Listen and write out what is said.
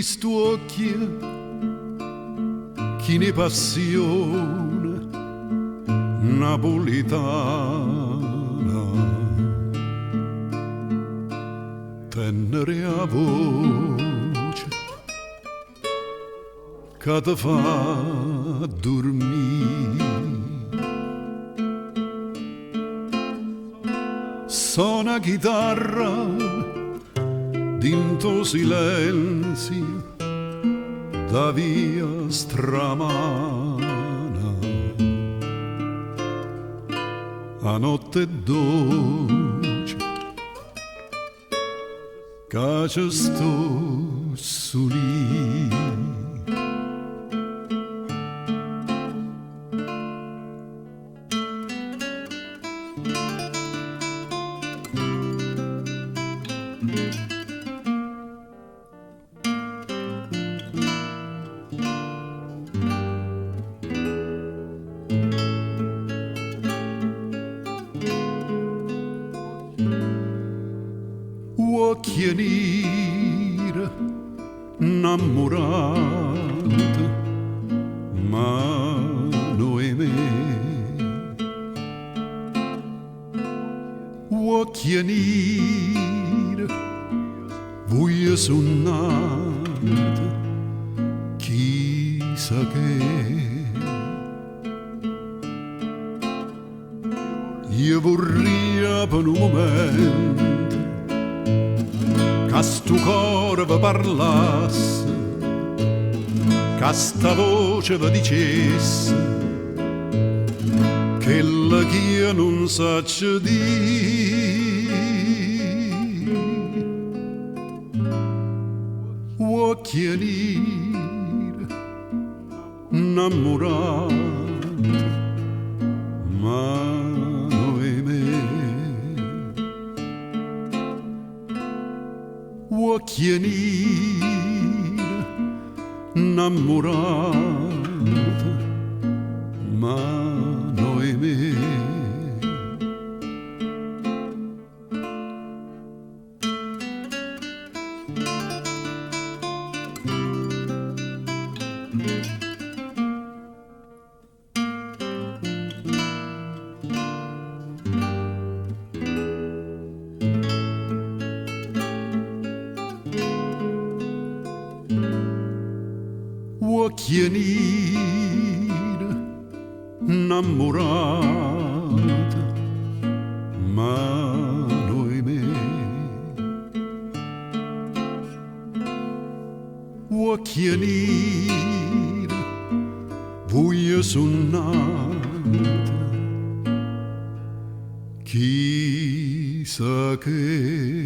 stu occhi, chi ne passione napolitana, tenere a voce che ti fa dormire. Suona chitarra dinto silenzio da via stramana, a notte è dolce che ci sto su lì. Occhi neri, innamorata, mano e me. Occhi neri, voglio suonare, chissà che. Io vorrei per un momento che sto cuore vi parlasse, che sta voce vi dicesse che la che io non saccio dire. Occhi neri, innamorati, mano e me. Occhi neri, innamorata, mano e me. Occhi neri, innamorata, mano e me. Occhi neri, voglio suonare, chissà che.